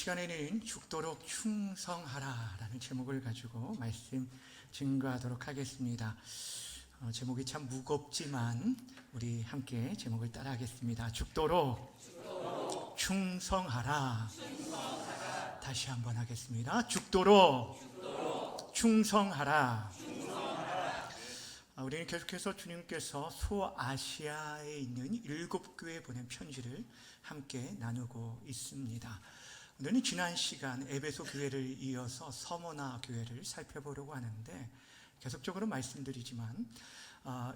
시간에는 죽도록 충성하라라는 제목을 가지고 말씀 증거하도록 하겠습니다. 제목이 참 무겁지만 우리 함께 제목을 따라하겠습니다. 죽도록 충성하라. 다시 한번 하겠습니다. 죽도록 충성하라. 우리는 계속해서 주님께서 소아시아에 있는 7교회에 보낸 편지를 함께 나누고 있습니다. 오늘은 지난 시간 에베소 교회를 이어서 서머나 교회를 살펴보려고 하는데, 계속적으로 말씀드리지만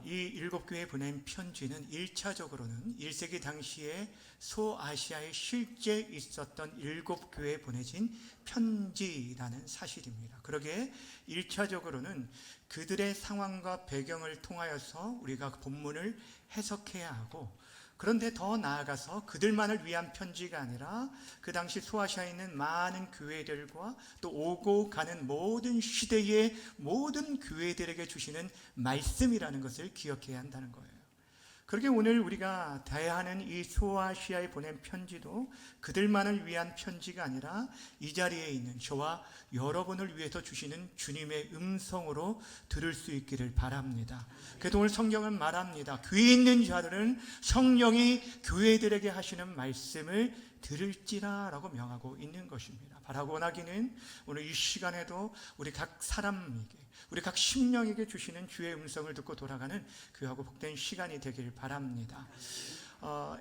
이 7교회에 보낸 편지는 1차적으로는 1세기 당시에 소아시아에 실제 있었던 7교회에 보내진 편지라는 사실입니다. 그러기에 1차적으로는 그들의 상황과 배경을 통하여서 우리가 본문을 해석해야 하고, 그런데 더 나아가서 그들만을 위한 편지가 아니라 그 당시 소아시아에 있는 많은 교회들과 또 오고 가는 모든 시대의 모든 교회들에게 주시는 말씀이라는 것을 기억해야 한다는 거예요. 그렇게 오늘 우리가 대하는 이 소아시아에 보낸 편지도 그들만을 위한 편지가 아니라 이 자리에 있는 저와 여러분을 위해서 주시는 주님의 음성으로 들을 수 있기를 바랍니다. 그래도 오늘 성경은 말합니다. 귀 있는 자들은 성령이 교회들에게 하시는 말씀을 들을지라 라고 명하고 있는 것입니다. 바라고 원하기는 오늘 이 시간에도 우리 각 사람에게, 우리 각 심령에게 주시는 주의 음성을 듣고 돌아가는 귀하고 복된 시간이 되길 바랍니다.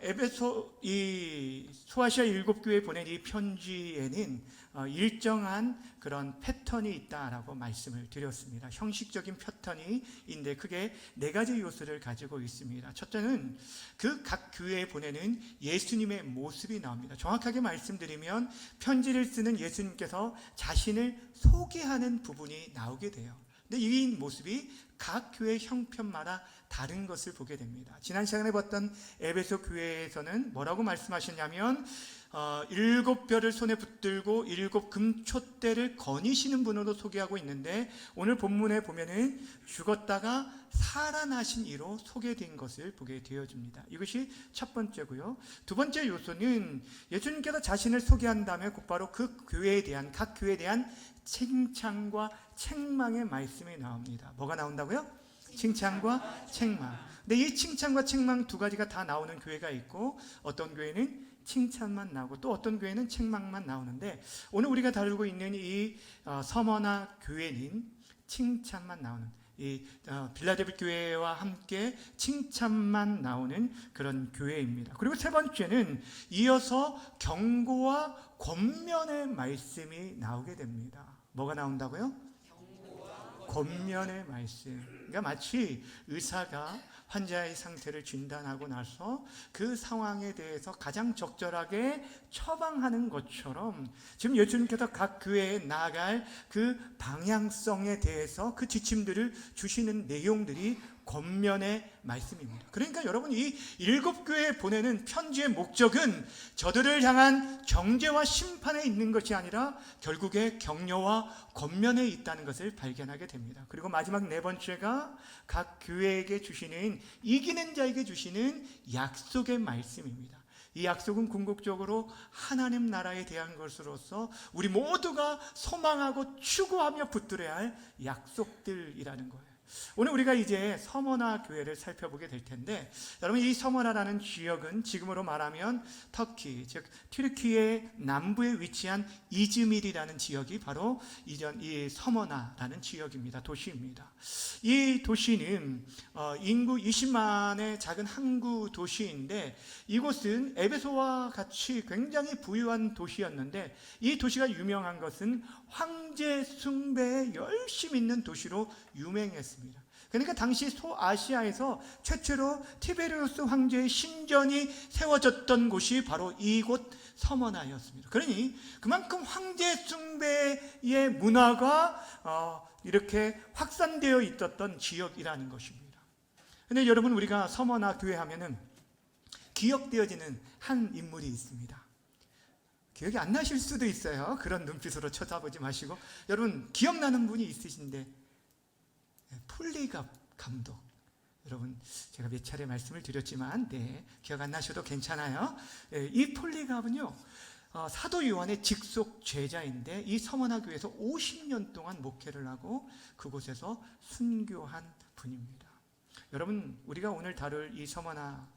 에베소 이 소아시아 7교회에 보낸 이 편지에는 일정한 그런 패턴이 있다라고 말씀을 드렸습니다. 형식적인 패턴이 있는데 크게 4가지 요소를 가지고 있습니다. 첫째는 그 각 교회에 보내는 예수님의 모습이 나옵니다. 정확하게 말씀드리면 편지를 쓰는 예수님께서 자신을 소개하는 부분이 나오게 돼요. 근데 이 모습이 각 교회 형편마다 다른 것을 보게 됩니다. 지난 시간에 봤던 에베소 교회에서는 뭐라고 말씀하셨냐면 7별을 손에 붙들고 7 금촛대를 거니시는 분으로 소개하고 있는데, 오늘 본문에 보면은 죽었다가 살아나신 이로 소개된 것을 보게 되어집니다. 이것이 첫 번째고요. 두 번째 요소는 예수님께서 자신을 소개한 다음에 곧바로 그 교회에 대한, 각 교회에 대한 칭찬과 책망의 말씀이 나옵니다. 뭐가 나온다고요? 칭찬과 책망. 근데 이 칭찬과 책망 2가지가 다 나오는 교회가 있고, 어떤 교회는 칭찬만 나오고 또 어떤 교회는 책망만 나오는데, 오늘 우리가 다루고 있는 이 서머나 교회는 칭찬만 나오는, 이 빌라델비 교회와 함께 칭찬만 나오는 그런 교회입니다. 그리고 세 번째는 이어서 경고와 권면의 말씀이 나오게 됩니다. 뭐가 나온다고요? 권면의 말씀. 그러니까 마치 의사가 환자의 상태를 진단하고 나서 그 상황에 대해서 가장 적절하게 처방하는 것처럼, 지금 예수님께서 각 교회에 나아갈 그 방향성에 대해서 그 지침들을 주시는 내용들이 권면의 말씀입니다. 그러니까 여러분, 이 7교회에 보내는 편지의 목적은 저들을 향한 정죄와 심판에 있는 것이 아니라 결국에 격려와 권면에 있다는 것을 발견하게 됩니다. 그리고 마지막 4번째가 각 교회에게 주시는, 이기는 자에게 주시는 약속의 말씀입니다. 이 약속은 궁극적으로 하나님 나라에 대한 것으로서 우리 모두가 소망하고 추구하며 붙들어야 할 약속들이라는 거예요. 오늘 우리가 이제 서머나 교회를 살펴보게 될 텐데, 여러분, 이 서머나라는 지역은 지금으로 말하면 터키, 즉 튀르키예 남부에 위치한 이즈밀이라는 지역이 바로 이전 이 서머나라는 지역입니다. 도시입니다. 이 도시는 인구 20만의 작은 항구 도시인데, 이곳은 에베소와 같이 굉장히 부유한 도시였는데, 이 도시가 유명한 것은 황제 숭배에 열심히 있는 도시로 유명했습니다. 그러니까 당시 소아시아에서 최초로 티베리우스 황제의 신전이 세워졌던 곳이 바로 이곳 서머나였습니다. 그러니 그만큼 황제 숭배의 문화가 이렇게 확산되어 있었던 지역이라는 것입니다. 그런데 여러분, 우리가 서머나 교회 하면은 기억되어지는 한 인물이 있습니다. 기억이 안 나실 수도 있어요. 그런 눈빛으로 쳐다보지 마시고. 여러분, 기억나는 분이 있으신데, 폴리갑 감독. 여러분, 제가 몇 차례 말씀을 드렸지만 기억 안 나셔도 괜찮아요. 이 폴리갑은요, 사도 요한의 직속 제자인데 이 서머나 교회에서 50년 동안 목회를 하고 그곳에서 순교한 분입니다. 여러분, 우리가 오늘 다룰 이 서머나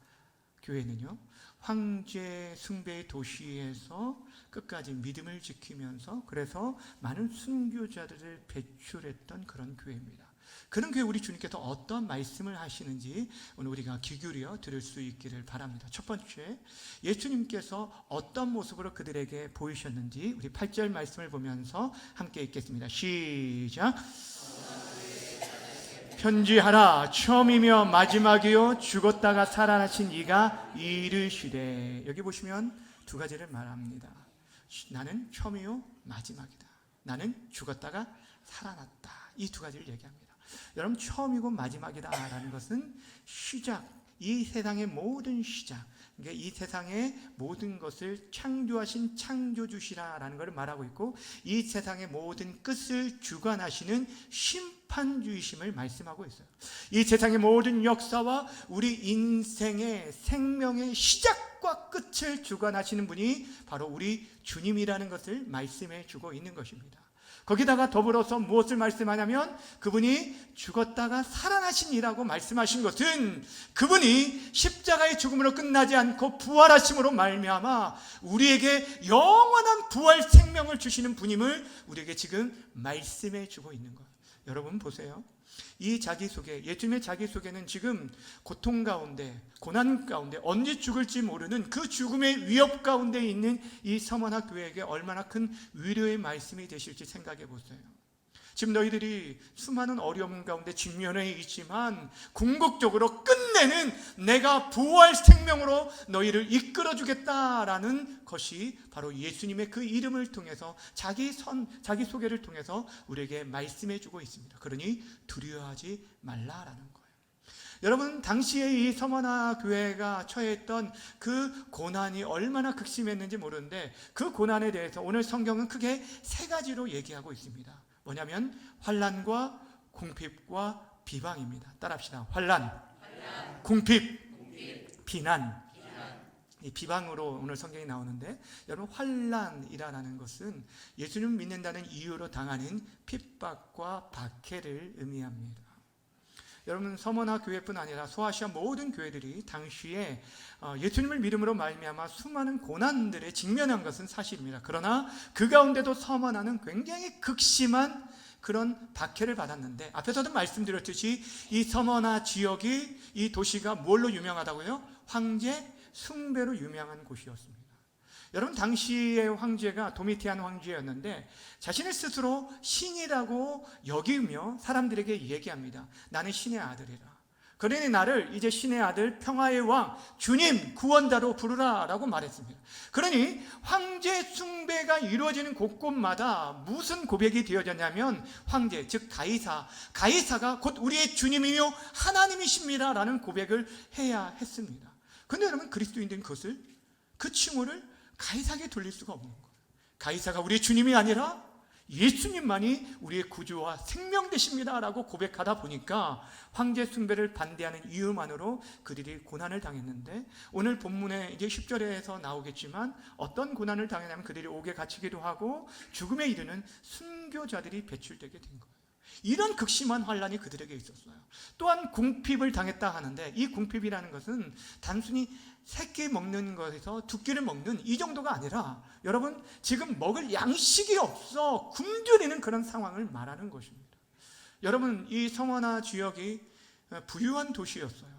교회는요, 황제 숭배의 도시에서 끝까지 믿음을 지키면서 그래서 많은 순교자들을 배출했던 그런 교회입니다. 그런 교회 우리 주님께서 어떤 말씀을 하시는지 오늘 우리가 귀 기울여 들을 수 있기를 바랍니다. 첫 번째, 예수님께서 어떤 모습으로 그들에게 보이셨는지 우리 8절 말씀을 보면서 함께 읽겠습니다. 시작. 편지하라. 처음이며 마지막이요 죽었다가 살아나신 이가 이르시되. 여기 보시면 두 가지를 말합니다. 나는 처음이요 마지막이다. 나는 죽었다가 살아났다. 이 두 가지를 얘기합니다. 여러분, 처음이고 마지막이다라는 것은 시작, 이 세상의 모든 시작, 그러니까 이 세상의 모든 것을 창조하신 창조주시라는 것을 말하고 있고, 이 세상의 모든 끝을 주관하시는 심판주이심을 말씀하고 있어요. 이 세상의 모든 역사와 우리 인생의 생명의 시작과 끝을 주관하시는 분이 바로 우리 주님이라는 것을 말씀해 주고 있는 것입니다. 거기다가 더불어서 무엇을 말씀하냐면 그분이 죽었다가 살아나신 이라고 말씀하신 것은 그분이 십자가의 죽음으로 끝나지 않고 부활하심으로 말미암아 우리에게 영원한 부활 생명을 주시는 분임을 우리에게 지금 말씀해 주고 있는 거예요. 여러분 보세요. 이 자기소개, 예수님의 자기소개는 지금 고통 가운데, 고난 가운데 언제 죽을지 모르는 그 죽음의 위협 가운데 있는 이 서머나 교회에게 얼마나 큰 위로의 말씀이 되실지 생각해 보세요. 지금 너희들이 수많은 어려움 가운데 직면해 있지만 궁극적으로 끝내는 내가 부활 생명으로 너희를 이끌어 주겠다라는 것이 바로 예수님의 그 이름을 통해서 자기 소개를 통해서 우리에게 말씀해 주고 있습니다. 그러니 두려워하지 말라라는 거예요. 여러분, 당시에 이 서머나 교회가 처했던 그 고난이 얼마나 극심했는지 모르는데 그 고난에 대해서 오늘 성경은 크게 세 가지로 얘기하고 있습니다. 뭐냐면 환난과 궁핍과 비방입니다. 따라합시다. 환난, 궁핍, 비난. 이 비방으로 오늘 성경이 나오는데, 여러분, 환난이라는 것은 예수님을 믿는다는 이유로 당하는 핍박과 박해를 의미합니다. 여러분, 서머나 교회뿐 아니라 소아시아 모든 교회들이 당시에 예수님을 믿음으로 말미암아 수많은 고난들에 직면한 것은 사실입니다. 그러나 그 가운데도 서머나는 굉장히 극심한 그런 박해를 받았는데, 앞에서도 말씀드렸듯이 이 서머나 지역이, 이 도시가 뭘로 유명하다고요? 황제 숭배로 유명한 곳이었습니다. 여러분, 당시의 황제가 도미티안 황제였는데 자신을 스스로 신이라고 여기며 사람들에게 얘기합니다. 나는 신의 아들이라. 그러니 나를 이제 신의 아들, 평화의 왕, 주님, 구원자로 부르라 라고 말했습니다. 그러니 황제 숭배가 이루어지는 곳곳마다 무슨 고백이 되어졌냐면 황제, 즉 가이사가 곧 우리의 주님이며 하나님이십니다 라는 고백을 해야 했습니다. 그런데 여러분, 그리스도인들은 그것을, 그 칭호를 가이사에게 돌릴 수가 없는 거예요. 가이사가 우리의 주님이 아니라 예수님만이 우리의 구주와 생명 되십니다 라고 고백하다 보니까 황제 숭배를 반대하는 이유만으로 그들이 고난을 당했는데, 오늘 본문에 이제 10절에서 나오겠지만 어떤 고난을 당했냐면 그들이 옥에 갇히기도 하고 죽음에 이르는 순교자들이 배출되게 된 거예요. 이런 극심한 환난이 그들에게 있었어요. 또한 궁핍을 당했다 하는데, 이 궁핍이라는 것은 단순히 새끼 먹는 것에서 두 끼를 먹는 이 정도가 아니라, 여러분, 지금 먹을 양식이 없어 굶주리는 그런 상황을 말하는 것입니다. 여러분, 이 서머나 지역이 부유한 도시였어요.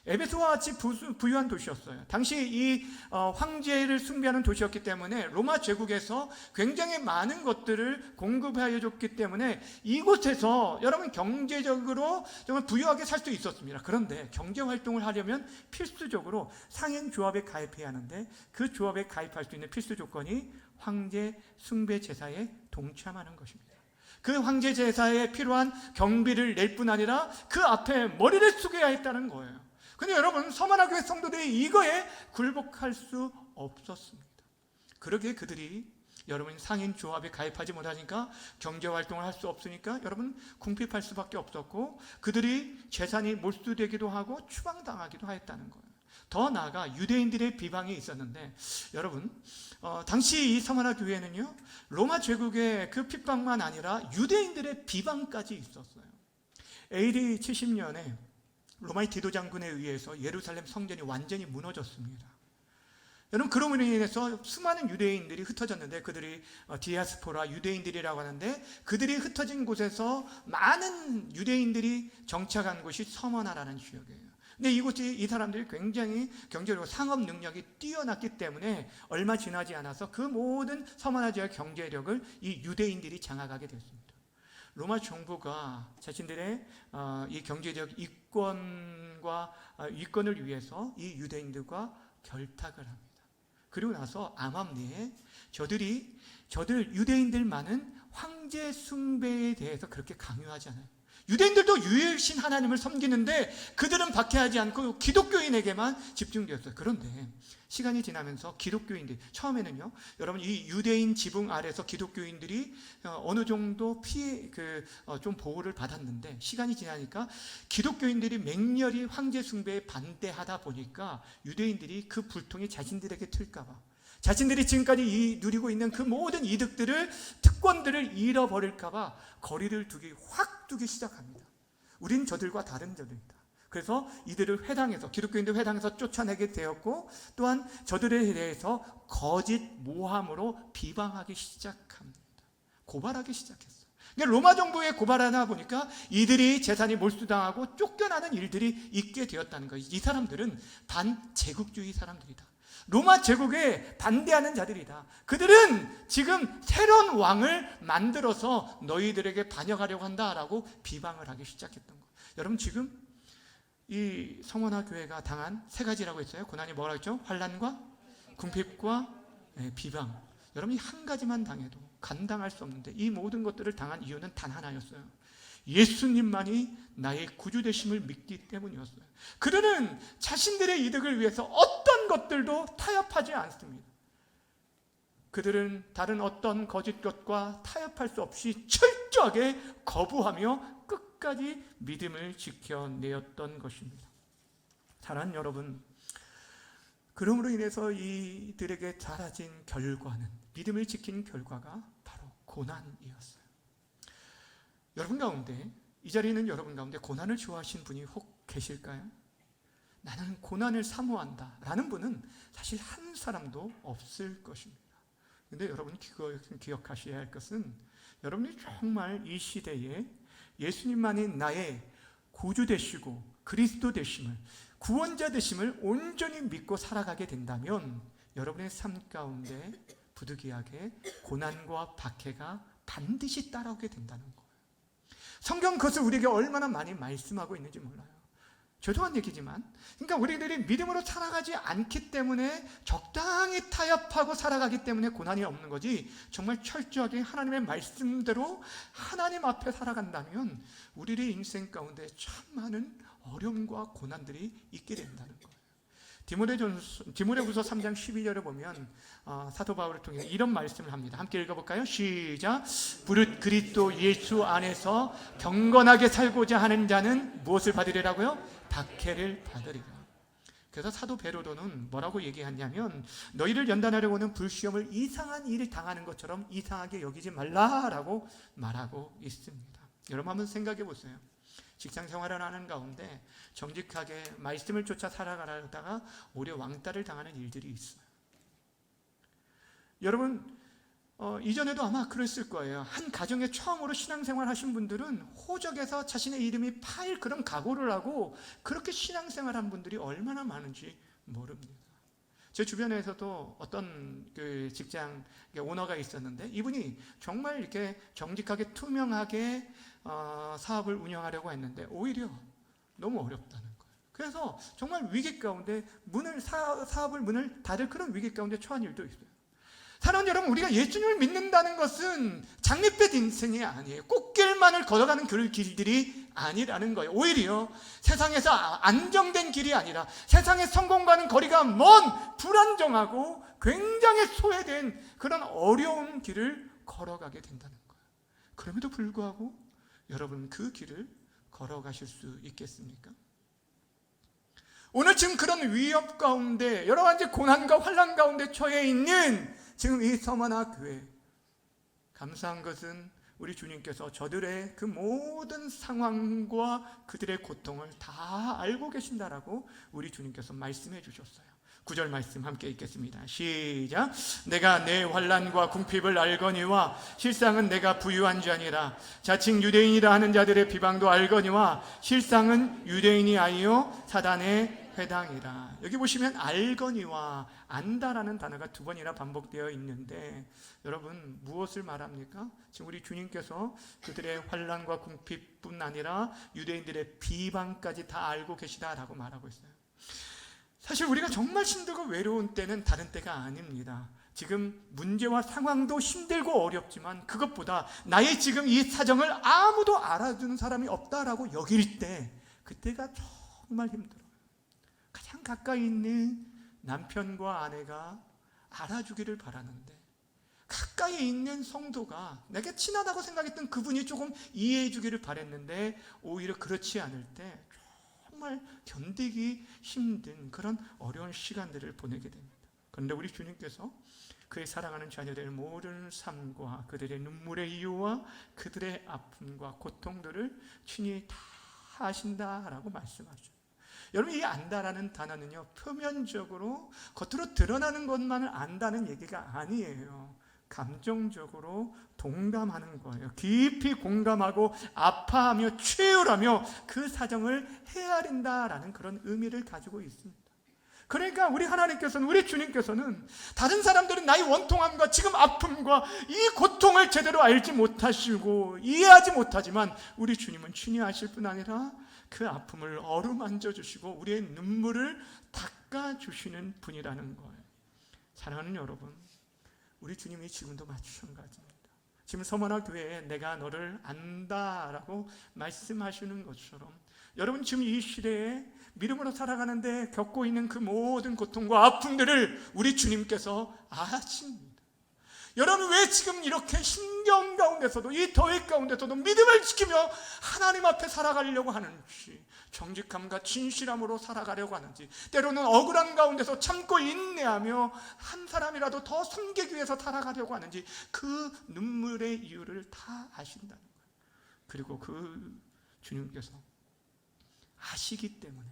에베소와 같이 부유한 도시였어요. 당시 이 황제를 숭배하는 도시였기 때문에 로마 제국에서 굉장히 많은 것들을 공급하여 줬기 때문에 이곳에서 여러분 경제적으로 정말 부유하게 살 수 있었습니다. 그런데 경제 활동을 하려면 필수적으로 상인조합에 가입해야 하는데, 그 조합에 가입할 수 있는 필수 조건이 황제 숭배 제사에 동참하는 것입니다. 그 황제 제사에 필요한 경비를 낼 뿐 아니라 그 앞에 머리를 숙여야 했다는 거예요. 근데 여러분, 서머나 교회 성도들이 이거에 굴복할 수 없었습니다. 그러기에 그들이, 여러분, 상인 조합에 가입하지 못하니까 경제 활동을 할 수 없으니까 여러분 궁핍할 수밖에 없었고, 그들이 재산이 몰수되기도 하고 추방당하기도 하였다는 거예요. 더 나아가 유대인들의 비방이 있었는데, 여러분, 당시 이 서머나 교회는요, 로마 제국의 그 핍박만 아니라 유대인들의 비방까지 있었어요. AD 70년에 로마의 디도 장군에 의해서 예루살렘 성전이 완전히 무너졌습니다. 여러분, 그로 인해서 수많은 유대인들이 흩어졌는데, 그들이 디아스포라 유대인들이라고 하는데, 그들이 흩어진 곳에서 많은 유대인들이 정착한 곳이 서머나라는 지역이에요. 근데 이곳이, 이 사람들이 굉장히 경제적으로 상업 능력이 뛰어났기 때문에 얼마 지나지 않아서 그 모든 서머나 지역의 경제력을 이 유대인들이 장악하게 됐습니다. 로마 정부가 자신들의 이 경제적 이권을 위해서 이 유대인들과 결탁을 합니다. 그리고 나서 암암리에 저들 유대인들만은 황제 숭배에 대해서 그렇게 강요하지 않아요. 유대인들도 유일신 하나님을 섬기는데 그들은 박해하지 않고 기독교인에게만 집중되었어요. 그런데 시간이 지나면서 기독교인들, 처음에는요, 여러분, 이 유대인 지붕 아래서 기독교인들이 어느 정도 좀 보호를 받았는데, 시간이 지나니까 기독교인들이 맹렬히 황제 숭배에 반대하다 보니까 유대인들이 그 불통이 자신들에게 튈까봐, 자신들이 지금까지 누리고 있는 그 모든 이득들을, 특권들을 잃어버릴까봐 거리를 확 두기 시작합니다. 우린 저들과 다른 저들이다. 그래서 이들을 회당에서, 기독교인들 회당에서 쫓아내게 되었고, 또한 저들에 대해서 거짓 모함으로 비방하기 시작합니다. 고발하기 시작했어요. 로마 정부에 고발하다 보니까 이들이 재산이 몰수당하고 쫓겨나는 일들이 있게 되었다는 거예요. 이 사람들은 반제국주의 사람들이다. 로마 제국에 반대하는 자들이다. 그들은 지금 새로운 왕을 만들어서 너희들에게 반역하려고 한다라고 비방을 하기 시작했던 거예요. 여러분, 지금 이 서머나 교회가 당한 세 가지라고 했어요. 고난이 뭐라고 했죠? 환난과 궁핍과 비방. 여러분이 한 가지만 당해도 감당할 수 없는데, 이 모든 것들을 당한 이유는 단 하나였어요. 예수님만이 나의 구주 되심을 믿기 때문이었어요. 그들은 자신들의 이득을 위해서 어떤 것들도 타협하지 않습니다. 그들은 다른 어떤 거짓 것과 타협할 수 없이 철저하게 거부하며 끝까지 믿음을 지켜내었던 것입니다. 사랑하는 여러분, 그러므로 인해서 이들에게 달아진 결과는, 믿음을 지킨 결과가 바로 고난이었어요. 여러분 가운데, 이 자리에 있는 여러분 가운데 고난을 좋아하시는 분이 혹 계실까요? 나는 고난을 사모한다 라는 분은 사실 한 사람도 없을 것입니다. 그런데 여러분이 기억하셔야 할 것은, 여러분이 정말 이 시대에 예수님만이 나의 구주 되시고 그리스도 되심을, 구원자 되심을 온전히 믿고 살아가게 된다면 여러분의 삶 가운데 부득이하게 고난과 박해가 반드시 따라오게 된다는 거예요. 성경 그것을 우리에게 얼마나 많이 말씀하고 있는지 몰라요. 죄송한 얘기지만, 그러니까 우리들이 믿음으로 살아가지 않기 때문에, 적당히 타협하고 살아가기 때문에 고난이 없는 거지, 정말 철저하게 하나님의 말씀대로 하나님 앞에 살아간다면 우리의 인생 가운데 참 많은 어려움과 고난들이 있게 된다는 거예요. 디모데후서 3장 12절에 보면 사도 바울을 통해 이런 말씀을 합니다. 함께 읽어볼까요? 시작. 무릇 그리스도 예수 안에서 경건하게 살고자 하는 자는 무엇을 받으리라고요? 박해를 받으리라. 그래서 사도 베드로는 뭐라고 얘기하냐면, 너희를 연단하려고 하는 불시험을 이상한 일을 당하는 것처럼 이상하게 여기지 말라라고 말하고 있습니다. 여러분 한번 생각해 보세요. 직장 생활을 하는 가운데 정직하게 말씀을 쫓아 살아가다가 오히려 왕따를 당하는 일들이 있어요. 여러분, 이전에도 아마 그랬을 거예요. 한 가정에 처음으로 신앙생활 하신 분들은 호적에서 자신의 이름이 파일 그런 각오를 하고 그렇게 신앙생활 한 분들이 얼마나 많은지 모릅니다. 제 주변에서도 어떤 그 직장 오너가 있었는데, 이분이 정말 이렇게 정직하게 투명하게 사업을 운영하려고 했는데 오히려 너무 어렵다는 거예요. 그래서 정말 위기 가운데 사업을 문을 닫을 그런 위기 가운데 처한 일도 있어요. 사랑하는 여러분, 우리가 예수님을 믿는다는 것은 장밋빛 인생이 아니에요. 꽃길만을 걸어가는 그 길들이 아니라는 거예요. 오히려 세상에서 안정된 길이 아니라 세상의 성공과는 거리가 먼 불안정하고 굉장히 소외된 그런 어려운 길을 걸어가게 된다는 거예요. 그럼에도 불구하고 여러분, 그 길을 걸어가실 수 있겠습니까? 오늘 지금 그런 위협 가운데 여러 가지 고난과 환난 가운데 처해 있는 지금 이 서머나 교회, 감사한 것은 우리 주님께서 저들의 그 모든 상황과 그들의 고통을 다 알고 계신다라고 우리 주님께서 말씀해 주셨어요. 9절 말씀 함께 읽겠습니다. 시작. 내가 내 환난과 궁핍을 알거니와 실상은 내가 부유한 자니라. 자칭 유대인이라 하는 자들의 비방도 알거니와 실상은 유대인이 아니요 사단의 회당이라. 여기 보시면 알거니와 안다라는 단어가 두 번이나 반복되어 있는데 여러분 무엇을 말합니까? 지금 우리 주님께서 그들의 환난과 궁핍뿐 아니라 유대인들의 비방까지 다 알고 계시다라고 말하고 있어요. 사실 우리가 정말 힘들고 외로운 때는 다른 때가 아닙니다. 지금 문제와 상황도 힘들고 어렵지만 그것보다 나의 지금 이 사정을 아무도 알아주는 사람이 없다라고 여길 때 그때가 정말 힘들어요. 가장 가까이 있는 남편과 아내가 알아주기를 바라는데 가까이 있는 성도가 내가 친하다고 생각했던 그분이 조금 이해해 주기를 바랬는데 오히려 그렇지 않을 때 정말 견디기 힘든 그런 어려운 시간들을 보내게 됩니다. 그런데 우리 주님께서 그의 사랑하는 자녀들의 모든 삶과 그들의 눈물의 이유와 그들의 아픔과 고통들을 친히 다 아신다라고 말씀하죠. 여러분 이 안다라는 단어는요 표면적으로 겉으로 드러나는 것만을 안다는 얘기가 아니에요. 감정적으로 동감하는 거예요. 깊이 공감하고 아파하며 최울하며 그 사정을 헤아린다라는 그런 의미를 가지고 있습니다. 그러니까 우리 하나님께서는, 우리 주님께서는 다른 사람들은 나의 원통함과 지금 아픔과 이 고통을 제대로 알지 못하시고 이해하지 못하지만 우리 주님은 친히 아실 뿐 아니라 그 아픔을 어루만져 주시고 우리의 눈물을 닦아주시는 분이라는 거예요. 사랑하는 여러분, 우리 주님이 지금도 마찬가지입니다. 지금 서머나 교회에 내가 너를 안다라고 말씀하시는 것처럼 여러분 지금 이 시대에 믿음으로 살아가는데 겪고 있는 그 모든 고통과 아픔들을 우리 주님께서 아십니다. 여러분 왜 지금 이렇게 힘겨운 가운데서도 이 더위 가운데서도 믿음을 지키며 하나님 앞에 살아가려고 하는지, 정직함과 진실함으로 살아가려고 하는지, 때로는 억울한 가운데서 참고 인내하며 한 사람이라도 더 섬기기 위해서 살아가려고 하는지 그 눈물의 이유를 다 아신다는 거예요. 그리고 그 주님께서 아시기 때문에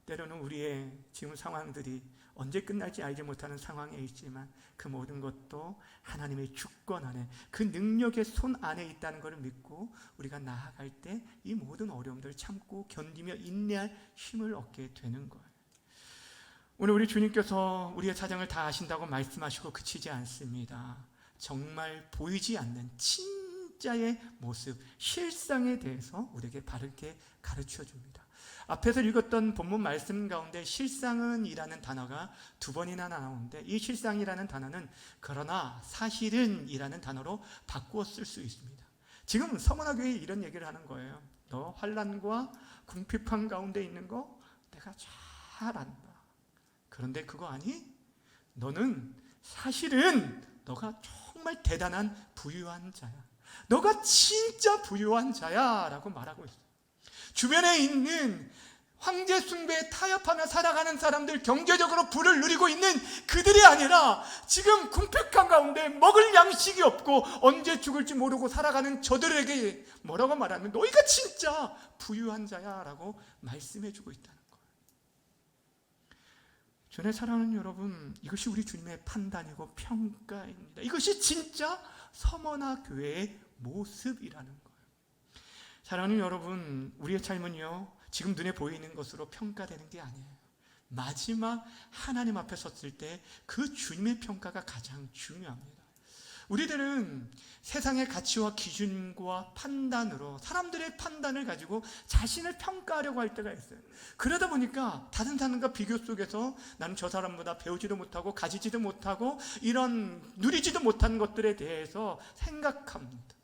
때로는 우리의 지금 상황들이 언제 끝날지 알지 못하는 상황에 있지만 그 모든 것도 하나님의 주권 안에 그 능력의 손 안에 있다는 것을 믿고 우리가 나아갈 때 이 모든 어려움들을 참고 견디며 인내할 힘을 얻게 되는 거예요. 오늘 우리 주님께서 우리의 사정을 다 아신다고 말씀하시고 그치지 않습니다. 정말 보이지 않는 진짜의 모습, 실상에 대해서 우리에게 바르게 가르쳐 줍니다. 앞에서 읽었던 본문 말씀 가운데 실상은 이라는 단어가 두 번이나 나오는데 이 실상이라는 단어는 그러나 사실은 이라는 단어로 바꾸어 쓸 수 있습니다. 지금 서머나 교회에 이런 얘기를 하는 거예요. 너 환난과 궁핍한 가운데 있는 거 내가 잘 안다. 그런데 그거 아니? 너는 사실은 너가 정말 대단한 부유한 자야. 너가 진짜 부유한 자야 라고 말하고 있어요. 주변에 있는 황제 숭배에 타협하며 살아가는 사람들, 경제적으로 부를 누리고 있는 그들이 아니라 지금 궁핍한 가운데 먹을 양식이 없고 언제 죽을지 모르고 살아가는 저들에게 뭐라고 말하면 너희가 진짜 부유한 자야 라고 말씀해주고 있다는 거예요. 전에 사랑하는 여러분, 이것이 우리 주님의 판단이고 평가입니다. 이것이 진짜 서머나 교회의 모습이라는 거예요. 사랑하는 여러분, 우리의 삶은요 지금 눈에 보이는 것으로 평가되는 게 아니에요. 마지막 하나님 앞에 섰을 때 그 주님의 평가가 가장 중요합니다. 우리들은 세상의 가치와 기준과 판단으로 사람들의 판단을 가지고 자신을 평가하려고 할 때가 있어요. 그러다 보니까 다른 사람과 비교 속에서 나는 저 사람보다 배우지도 못하고 가지지도 못하고 이런 누리지도 못한 것들에 대해서 생각합니다.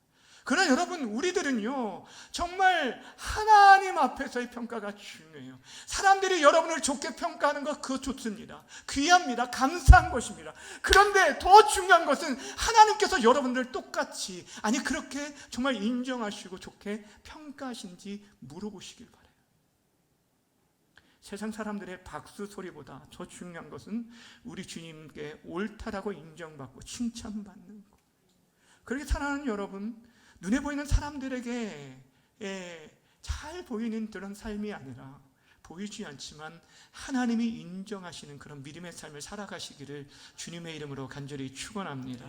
그러나 여러분, 우리들은요 정말 하나님 앞에서의 평가가 중요해요. 사람들이 여러분을 좋게 평가하는 것 그거 좋습니다. 귀합니다. 감사한 것입니다. 그런데 더 중요한 것은 하나님께서 여러분들 똑같이, 아니 그렇게 정말 인정하시고 좋게 평가하신지 물어보시길 바라요. 세상 사람들의 박수 소리보다 더 중요한 것은 우리 주님께 옳다라고 인정받고 칭찬받는 것. 그렇게 사랑하는 여러분, 눈에 보이는 사람들에게 잘 보이는 그런 삶이 아니라 보이지 않지만 하나님이 인정하시는 그런 믿음의 삶을 살아가시기를 주님의 이름으로 간절히 축원합니다.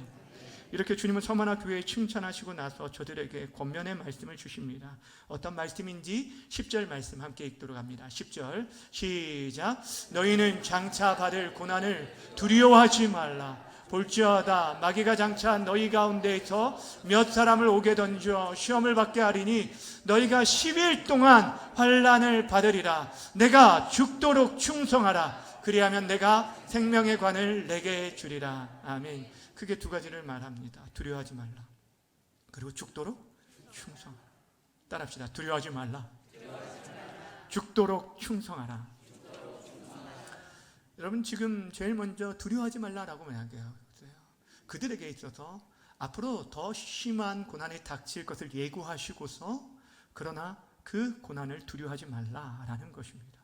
이렇게 주님은 서머나 교회에 칭찬하시고 나서 저들에게 권면의 말씀을 주십니다. 어떤 말씀인지 10절 말씀 함께 읽도록 합니다. 10절 시작. 너희는 장차 받을 고난을 두려워하지 말라. 볼지어다 마귀가 장차 너희 가운데에서 몇 사람을 오게 던져 시험을 받게 하리니 너희가 10일 동안 환난을 받으리라. 내가 죽도록 충성하라. 그리하면 내가 생명의 관을 내게 주리라. 아멘. 크게 두 가지를 말합니다. 두려워하지 말라. 그리고 죽도록 충성하라. 따라합시다. 두려워하지 말라. 죽도록 충성하라. 여러분, 지금 제일 먼저 두려워하지 말라라고 말해요. 그들에게 있어서 앞으로 더 심한 고난이 닥칠 것을 예고하시고서 그러나 그 고난을 두려워하지 말라라는 것입니다.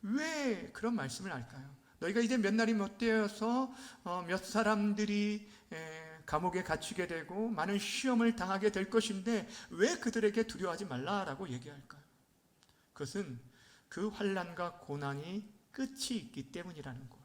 왜 그런 말씀을 할까요? 너희가 이제 몇 날이 못 되어서 몇 사람들이 감옥에 갇히게 되고 많은 시험을 당하게 될 것인데 왜 그들에게 두려워하지 말라라고 얘기할까요? 그것은 그 환난과 고난이 끝이 있기 때문이라는 거예요.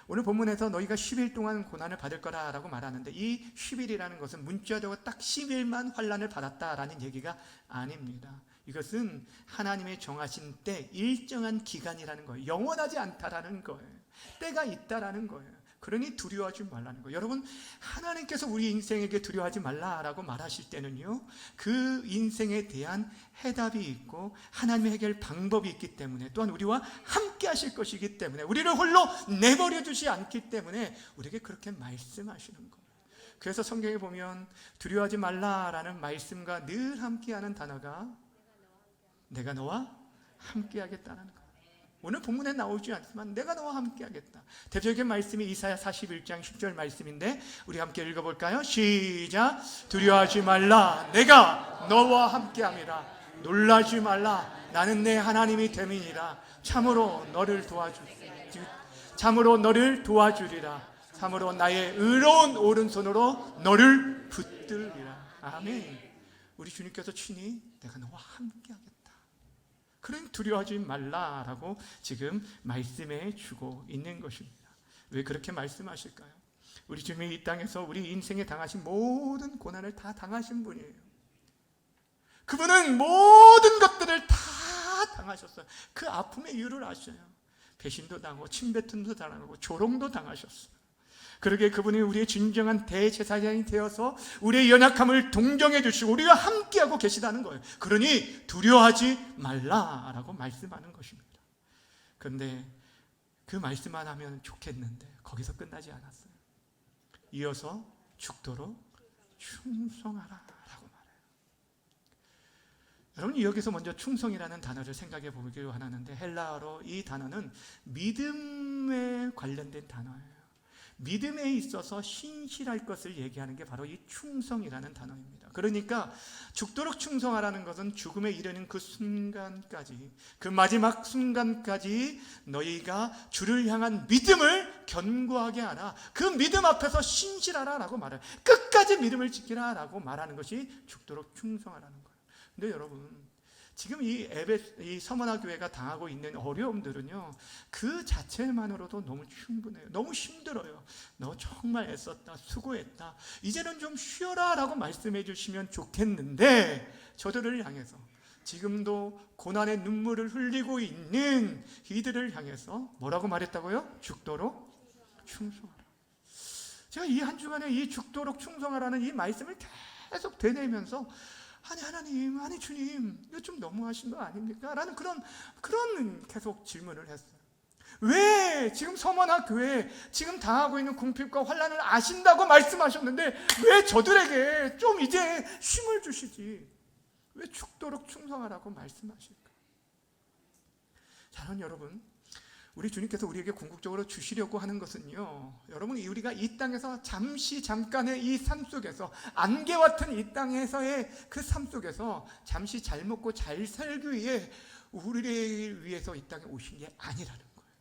오늘 본문에서 너희가 10일 동안 고난을 받을 거라라고 말하는데 이 10일이라는 것은 문자적으로 딱 10일만 환난을 받았다라는 얘기가 아닙니다. 이것은 하나님의 정하신 때 일정한 기간이라는 거예요. 영원하지 않다라는 거예요. 때가 있다라는 거예요. 그러니 두려워하지 말라는 거예요. 여러분, 하나님께서 우리 인생에게 두려워하지 말라라고 말하실 때는요, 그 인생에 대한 해답이 있고 하나님의 해결 방법이 있기 때문에, 또한 우리와 함께 하실 것이기 때문에, 우리를 홀로 내버려 두지 않기 때문에 우리에게 그렇게 말씀하시는 거예요. 그래서 성경에 보면 두려워하지 말라라는 말씀과 늘 함께하는 단어가 내가 너와 함께하겠다는 거예요. 오늘 본문에 나오지 않지만 내가 너와 함께하겠다. 대표적인 말씀이 이사야 41장 10절 말씀인데 우리 함께 읽어볼까요? 시작. 두려워하지 말라. 내가 너와 함께함이라. 놀라지 말라. 나는 내 하나님이 됨이니라. 참으로 너를 도와주리라. 참으로 나의 의로운 오른손으로 너를 붙들리라. 아멘. 우리 주님께서 친히 내가 너와 함께하겠다. 그러니 두려워하지 말라라고 지금 말씀해 주고 있는 것입니다. 왜 그렇게 말씀하실까요? 우리 주님이 이 땅에서 우리 인생에 당하신 모든 고난을 다 당하신 분이에요. 그분은 모든 것들을 다 당하셨어요. 그 아픔의 이유를 아셔요. 배신도 당하고 침뱉음도 당하고 조롱도 당하셨어요. 그러기에 그분이 우리의 진정한 대제사장이 되어서 우리의 연약함을 동정해 주시고 우리와 함께하고 계시다는 거예요. 그러니 두려워하지 말라라고 말씀하는 것입니다. 그런데 그 말씀만 하면 좋겠는데 거기서 끝나지 않았어요. 이어서 죽도록 충성하라 라고 말해요. 여러분, 여기서 먼저 충성이라는 단어를 생각해 보기로 하는데 헬라어로 이 단어는 믿음에 관련된 단어예요. 믿음에 있어서 신실할 것을 얘기하는 게 바로 이 충성이라는 단어입니다. 그러니까 죽도록 충성하라는 것은 죽음에 이르는 그 순간까지, 그 마지막 순간까지 너희가 주를 향한 믿음을 견고하게 하라. 그 믿음 앞에서 신실하라 라고 말해요. 끝까지 믿음을 지키라 라고 말하는 것이 죽도록 충성하라는 거예요. 근데 여러분, 지금 이 서머나 교회가 당하고 있는 어려움들은요, 그 자체만으로도 너무 충분해요. 너무 힘들어요. 너 정말 애썼다, 수고했다, 이제는 좀 쉬어라 라고 말씀해 주시면 좋겠는데, 저들을 향해서 지금도 고난의 눈물을 흘리고 있는 이들을 향해서 뭐라고 말했다고요? 죽도록 충성하라. 제가 이 한 주간에 이 죽도록 충성하라는 이 말씀을 계속 되뇌면서 아니 하나님, 아니 주님, 이거 좀 너무하신 거 아닙니까? 라는 그런 계속 질문을 했어요. 왜 지금 서머나 교회 지금 당하고 있는 궁핍과 환난을 아신다고 말씀하셨는데 왜 저들에게 좀 이제 힘을 주시지? 왜 죽도록 충성하라고 말씀하실까? 사랑하는 여러분, 우리 주님께서 우리에게 궁극적으로 주시려고 하는 것은요, 여러분, 우리가 이 땅에서 잠깐의 이 삶 속에서, 안개와 같은 이 땅에서의 그 삶 속에서 잠시 잘 먹고 잘 살기 위해 우리를 위해서 이 땅에 오신 게 아니라는 거예요.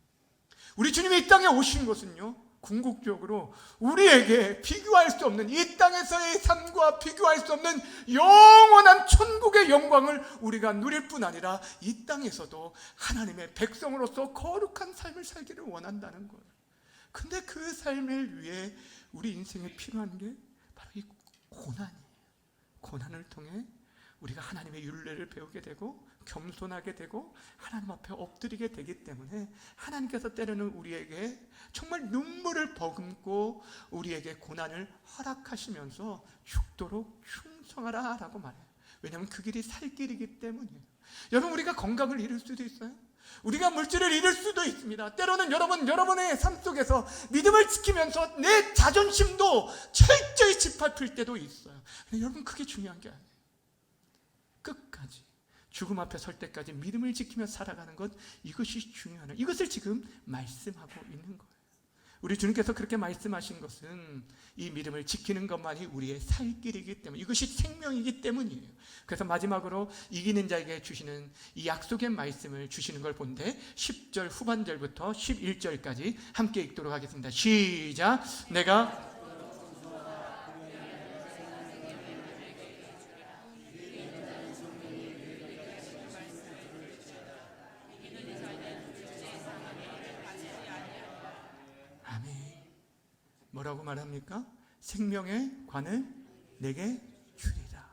우리 주님이 이 땅에 오신 것은요, 궁극적으로 우리에게 비교할 수 없는, 이 땅에서의 삶과 비교할 수 없는 영원한 천국의 영광을 우리가 누릴 뿐 아니라 이 땅에서도 하나님의 백성으로서 거룩한 삶을 살기를 원한다는 거예요. 근데 그 삶을 위해 우리 인생에 필요한 게 바로 이 고난이에요. 고난을 통해 우리가 하나님의 율례를 배우게 되고 겸손하게 되고 하나님 앞에 엎드리게 되기 때문에 하나님께서 때로는 우리에게 정말 눈물을 머금고 우리에게 고난을 허락하시면서 죽도록 충성하라 라고 말해요. 왜냐하면 그 길이 살 길이기 때문이에요. 여러분, 우리가 건강을 잃을 수도 있어요. 우리가 물질을 잃을 수도 있습니다. 때로는 여러분의 삶 속에서 믿음을 지키면서 내 자존심도 철저히 짓밟힐 때도 있어요. 근데 여러분, 그게 중요한 게 아니에요. 끝까지 죽음 앞에 설 때까지 믿음을 지키며 살아가는 것, 이것이 중요하다. 이것을 지금 말씀하고 있는 거예요. 우리 주님께서 그렇게 말씀하신 것은 이 믿음을 지키는 것만이 우리의 살 길이기 때문에, 이것이 생명이기 때문이에요. 그래서 마지막으로 이기는 자에게 주시는 이 약속의 말씀을 주시는 걸 본데 10절 후반절부터 11절까지 함께 읽도록 하겠습니다. 시작. 내가 뭐라고 말합니까? 생명의 관을 내게 주리라.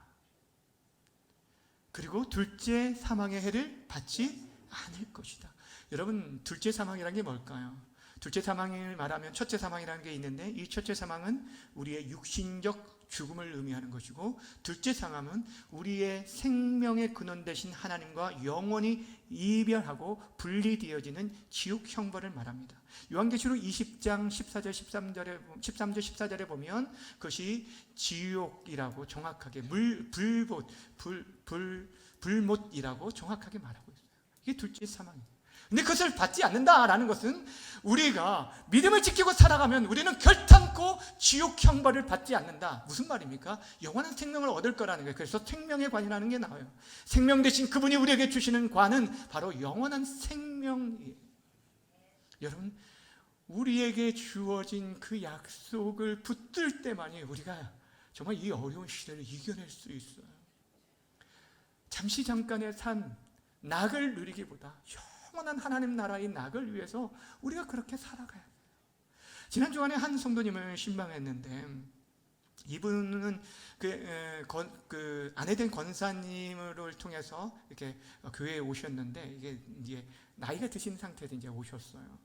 그리고 둘째 사망의 해를 받지 않을 것이다. 여러분, 둘째 사망이라는 게 뭘까요? 둘째 사망을 말하면 첫째 사망이라는 게 있는데, 이 첫째 사망은 우리의 육신적 죽음을 의미하는 것이고, 둘째 사망은 우리의 생명의 근원 되신 하나님과 영원히 이별하고 분리되어지는 지옥 형벌을 말합니다. 요한계시록 20장 14절 14절에 보면 그것이 지옥이라고 정확하게 불못이라고 정확하게 말하고 있어요. 이게 둘째 사망이에요. 근데 그것을 받지 않는다라는 것은 우리가 믿음을 지키고 살아가면 우리는 결탄코 지옥 형벌을 받지 않는다. 무슨 말입니까? 영원한 생명을 얻을 거라는 거예요. 그래서 생명의 관이라는 게 나와요. 생명 대신 그분이 우리에게 주시는 관은 바로 영원한 생명이에요. 여러분, 우리에게 주어진 그 약속을 붙들 때만이 우리가 정말 이 어려운 시대를 이겨낼 수 있어요. 잠시 잠깐의 삶, 낙을 누리기보다 영원한 하나님 나라의 낙을 위해서 우리가 그렇게 살아가야 돼요. 지난 주간에 한 성도님을 신방했는데, 이분은 아내된 권사님을 통해서 이렇게 교회에 오셨는데, 이게 이제 나이가 드신 상태에서 이제 오셨어요.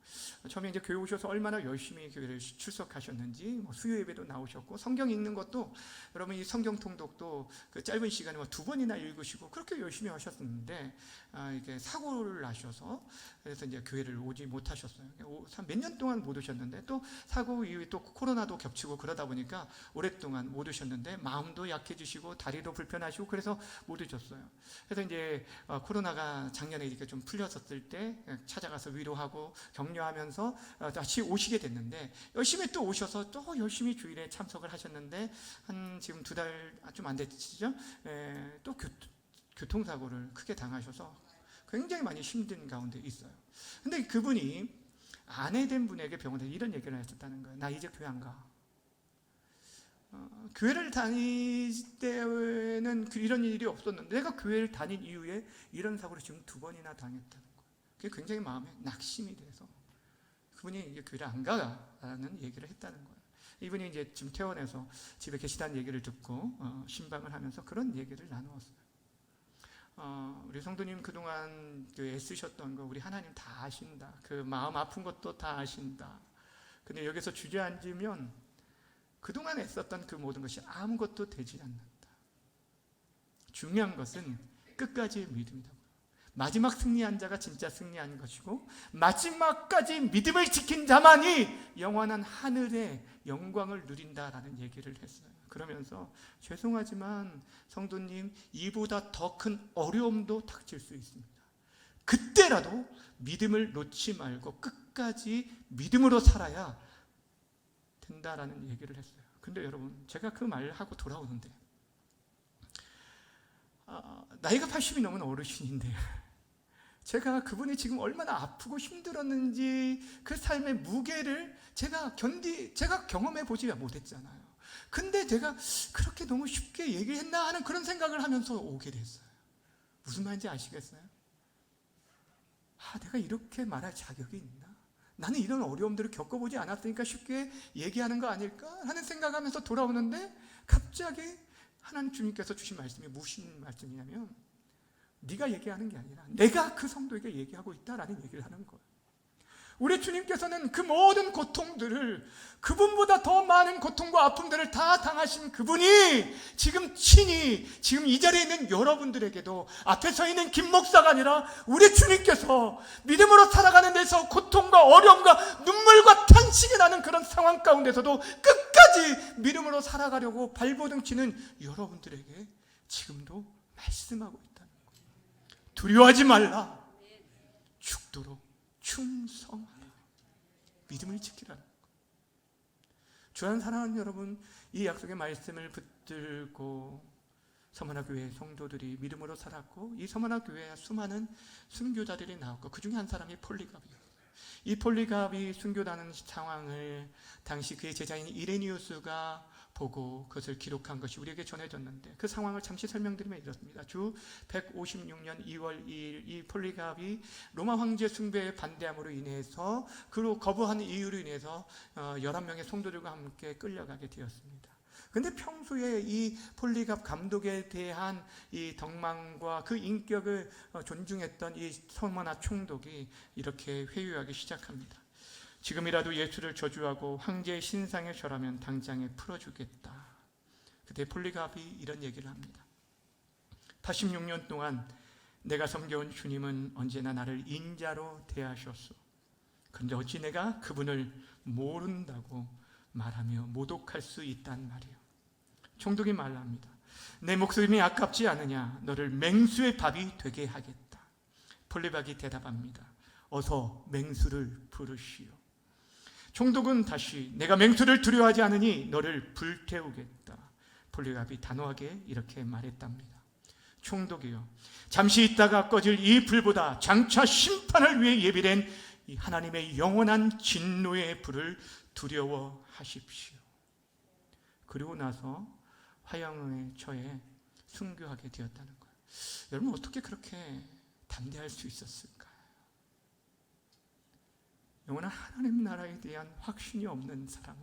처음에 이제 교회 오셔서 얼마나 열심히 교회를 출석하셨는지, 수요 예배도 나오셨고, 성경 읽는 것도, 여러분 이 성경 통독도 그 짧은 시간에 2번이나 읽으시고 그렇게 열심히 하셨는데, 이게 사고를 나셔서 그래서 이제 교회를 오지 못하셨어요. 몇 년 동안 못 오셨는데, 또 사고 이후에 또 코로나도 겹치고 그러다 보니까 오랫동안 못 오셨는데, 마음도 약해지시고 다리도 불편하시고 그래서 못 오셨어요. 그래서 이제 코로나가 작년에 이렇게 좀 풀렸었을 때 찾아가서 위로하고 격려하면서 다시 오시게 됐는데, 열심히 또 오셔서 또 열심히 주일에 참석을 하셨는데, 한 지금 2달 좀 안 됐죠? 또 교통사고를 크게 당하셔서 굉장히 많이 힘든 가운데 있어요. 근데 그분이 아내된 분에게 병원에서 이런 얘기를 하셨다는 거예요. 나 이제 교회 안 가. 교회를 다닐 때는 이런 일이 없었는데, 내가 교회를 다닌 이후에 이런 사고를 지금 2번이나 당했다는 거예요. 그게 굉장히 마음에 낙심이 돼서 그분이 이제 교회를 안 가라는 얘기를 했다는 거예요. 이분이 이제 지금 퇴원해서 집에 계시다는 얘기를 듣고 신방을 하면서 그런 얘기를 나누었어요. 우리 성도님 그동안 애쓰셨던 거 우리 하나님 다 아신다. 그 마음 아픈 것도 다 아신다. 근데 여기서 주저앉으면 그동안 애썼던 그 모든 것이 아무것도 되지 않는다. 중요한 것은 끝까지의 믿음이다. 마지막 승리한 자가 진짜 승리한 것이고, 마지막까지 믿음을 지킨 자만이 영원한 하늘의 영광을 누린다라는 얘기를 했어요. 그러면서 죄송하지만 성도님, 이보다 더 큰 어려움도 닥칠 수 있습니다. 그때라도 믿음을 놓지 말고 끝까지 믿음으로 살아야 된다라는 얘기를 했어요. 근데 여러분, 제가 그 말을 하고 돌아오는데, 나이가 80이 넘은 어르신인데 제가 그분이 지금 얼마나 아프고 힘들었는지 그 삶의 무게를 제가 경험해 보지 못했잖아요. 근데 제가 그렇게 너무 쉽게 얘기했나 하는 그런 생각을 하면서 오게 됐어요. 무슨 말인지 아시겠어요? 내가 이렇게 말할 자격이 있나? 나는 이런 어려움들을 겪어보지 않았으니까 쉽게 얘기하는 거 아닐까 하는 생각하면서 돌아오는데, 갑자기 하나님 주님께서 주신 말씀이 무슨 말씀이냐면, 네가 얘기하는 게 아니라 내가 그 성도에게 얘기하고 있다라는 얘기를 하는 거예요. 우리 주님께서는 그 모든 고통들을, 그분보다 더 많은 고통과 아픔들을 다 당하신 그분이 지금 친히 지금 이 자리에 있는 여러분들에게도, 앞에 서 있는 김 목사가 아니라 우리 주님께서 믿음으로 살아가는 데서 고통과 어려움과 눈물과 탄식이 나는 그런 상황 가운데서도 끝까지 믿음으로 살아가려고 발버둥 치는 여러분들에게 지금도 말씀하고 있다는 거예요. 두려워하지 말라. 죽도록 충성하라. 믿음을 지키라는 것. 주 안에 사랑하는 여러분, 이 약속의 말씀을 붙들고 서머나 교회 성도들이 믿음으로 살았고, 이 서머나 교회에 수많은 순교자들이 나왔고, 그 중에 한 사람이 폴리갑이었어요. 이 폴리갑이 순교하는 상황을 당시 그의 제자인 이레니우스가 보고 그것을 기록한 것이 우리에게 전해졌는데, 그 상황을 잠시 설명드리면 이렇습니다. 주 156년 2월 2일 이 폴리갑이 로마 황제 숭배에 반대함으로 인해서, 그로 거부한 이유로 인해서 11명의 성도들과 함께 끌려가게 되었습니다. 근데 평소에 이 폴리갑 감독에 대한 이 덕망과 그 인격을 존중했던 이 서머나 총독이 이렇게 회유하기 시작합니다. 지금이라도 예수를 저주하고 황제의 신상에 절하면 당장에 풀어주겠다. 그때 폴리갑이 이런 얘기를 합니다. 86년 동안 내가 섬겨온 주님은 언제나 나를 인자로 대하셨소. 그런데 어찌 내가 그분을 모른다고 말하며 모독할 수 있단 말이요. 총독이 말합니다. 내 목숨이 아깝지 않으냐? 너를 맹수의 밥이 되게 하겠다. 폴리갑이 대답합니다. 어서 맹수를 부르시오. 총독은 다시 내가 맹수를 두려워하지 않으니 너를 불태우겠다. 폴리갑이 단호하게 이렇게 말했답니다. 총독이요, 잠시 있다가 꺼질 이 불보다 장차 심판을 위해 예비된 이 하나님의 영원한 진노의 불을 두려워하십시오. 그리고 나서 화형에 처해 순교하게 되었다는 거예요. 여러분, 어떻게 그렇게 담대할 수 있었을까요? 영원한 하나님 나라에 대한 확신이 없는 사람은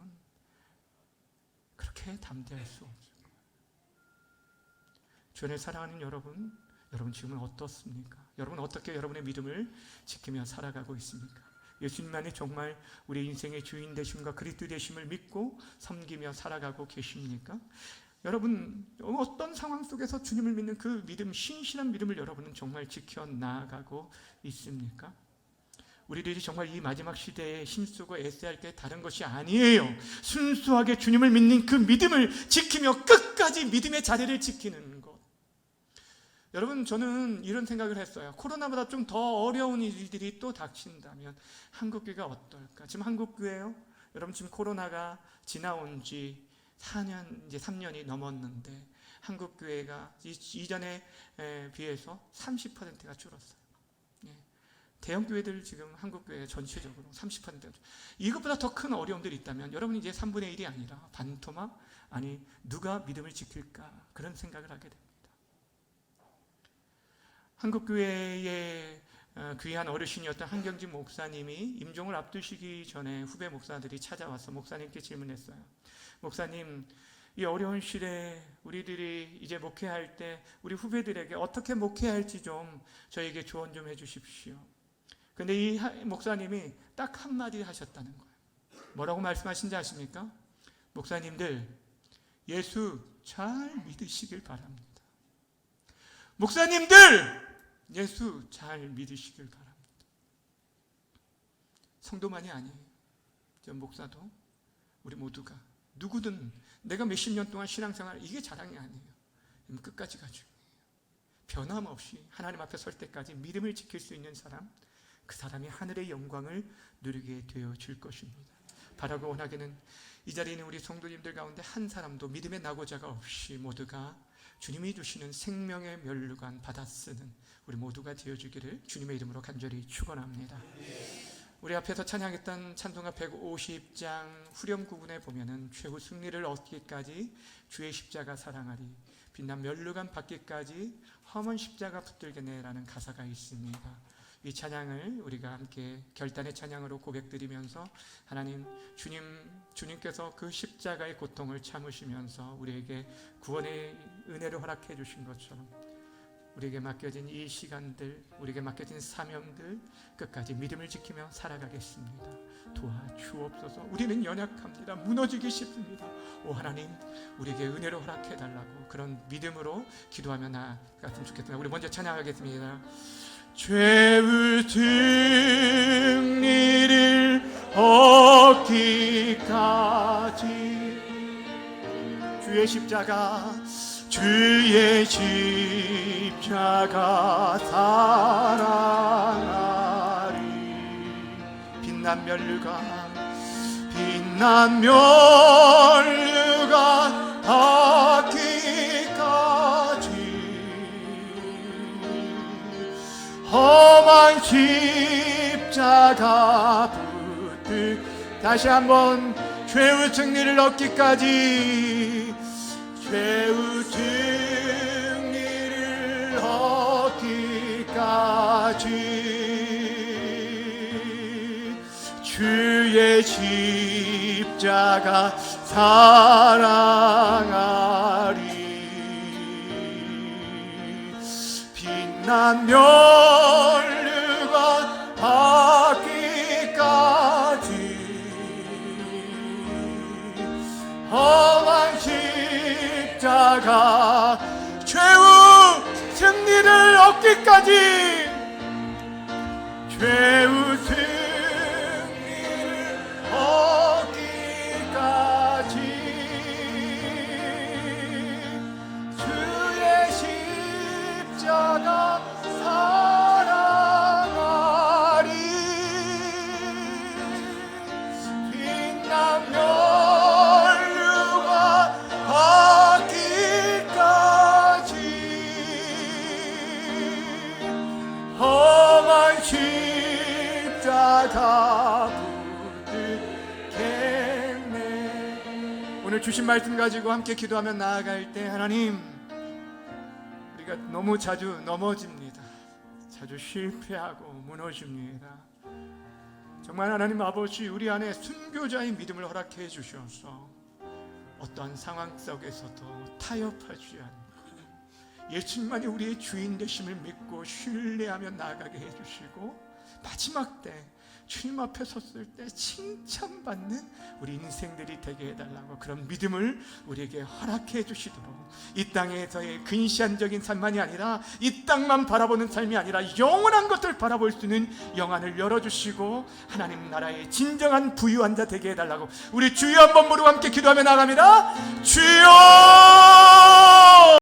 그렇게 담대할 수 없을 거예요. 주님을 사랑하는 여러분 지금은 어떻습니까? 여러분 어떻게 여러분의 믿음을 지키며 살아가고 있습니까? 예수님만이 정말 우리 인생의 주인 되심과 그리스도 되심을 믿고 섬기며 살아가고 계십니까? 여러분 어떤 상황 속에서 주님을 믿는 그 믿음, 신실한 믿음을 여러분은 정말 지켜나가고 있습니까? 우리들이 정말 이 마지막 시대에 힘쓰고 애써야 할 게 다른 것이 아니에요. 순수하게 주님을 믿는 그 믿음을 지키며 끝까지 믿음의 자리를 지키는 것. 여러분, 저는 이런 생각을 했어요. 코로나보다 좀 더 어려운 일들이 또 닥친다면 한국교회가 어떨까? 지금 한국교회요, 여러분 지금 코로나가 지나온 지 4년, 이제 3년이 넘었는데 한국교회가 이전에 비해서 30%가 줄었어요. 대형교회들 지금 한국교회 전체적으로 30%. 이것보다 더 큰 어려움들이 있다면 여러분이 이제 3분의 1이 아니라 반토막, 아니 누가 믿음을 지킬까, 그런 생각을 하게 됩니다. 한국교회의 귀한 어르신이었던 한경진 목사님이 임종을 앞두시기 전에 후배 목사들이 찾아와서 목사님께 질문했어요. 목사님, 이 어려운 시대에 우리들이 이제 목회할 때 우리 후배들에게 어떻게 목회해야 할지 좀 저에게 조언 좀 해주십시오. 근데 이 목사님이 딱 한마디 하셨다는 거예요. 뭐라고 말씀하신지 아십니까? 목사님들, 예수 잘 믿으시길 바랍니다. 목사님들, 예수 잘 믿으시길 바랍니다. 성도만이 아니에요. 저 목사도, 우리 모두가, 누구든 내가 몇십 년 동안 신앙생활, 이게 자랑이 아니에요. 끝까지가 중요해요. 변함없이 하나님 앞에 설 때까지 믿음을 지킬 수 있는 사람, 그 사람이 하늘의 영광을 누리게 되어질 것입니다. 바라고 원하기는 이 자리에 있는 우리 성도님들 가운데 한 사람도 믿음의 낙오자가 없이 모두가 주님이 주시는 생명의 면류관 받아 쓰는 우리 모두가 되어주기를 주님의 이름으로 간절히 축원합니다. 우리 앞에서 찬양했던 찬송가 150장 후렴 구분에 보면은 최후 승리를 얻기까지 주의 십자가 사랑하리, 빛난 면류관 받기까지 험한 십자가 붙들겠네라는 가사가 있습니다. 이 찬양을 우리가 함께 결단의 찬양으로 고백드리면서 하나님, 주님께서 그 십자가의 고통을 참으시면서 우리에게 구원의 은혜를 허락해 주신 것처럼 우리에게 맡겨진 이 시간들, 우리에게 맡겨진 사명들 끝까지 믿음을 지키며 살아가겠습니다. 도와주옵소서. 우리는 연약합니다. 무너지기 쉽습니다. 오 하나님, 우리에게 은혜로 허락해 달라고 그런 믿음으로 기도하며 나아갔으면 좋겠습니다. 우리 먼저 찬양하겠습니다. 죄의 승리를 얻기까지 주의 십자가 사랑하리, 빛난 면류관 닿기까지 험한 십자가 붙들 다시 한번 죄의 승리를 얻기까지 죄의 승리를 얻기까지 주의 십자가 사랑하리, 빛난 면류관 받기까지 험한 십자가 죄의 승리를 얻기까지 죄의 승리를 얻기까지 주의 십자가 사랑하리, 빛난 면류관 받기까지 험한 십자가 붙들겠네. 오늘 주신 말씀 가지고 함께 기도하며 나아갈 때 하나님, 우리가 너무 자주 넘어집니다. 자주 실패하고 무너집니다. 정말 하나님 아버지, 우리 안에 순교자의 믿음을 허락해 주셔서 어떠한 상황 속에서도 타협하지 않고 예수님만이 우리의 주인 되심을 믿고 신뢰하며 나아가게 해주시고 마지막 때 주님 앞에 섰을 때 칭찬받는 우리 인생들이 되게 해달라고 그런 믿음을 우리에게 허락해 주시도록 이 땅에서의 근시안적인 삶만이 아니라 이 땅만 바라보는 삶이 아니라 영원한 것을 바라볼 수 있는 영안을 열어주시고 하나님 나라의 진정한 부유한 자 되게 해달라고 우리 주여 한번 부르고 함께 기도하며 나갑니다. 주여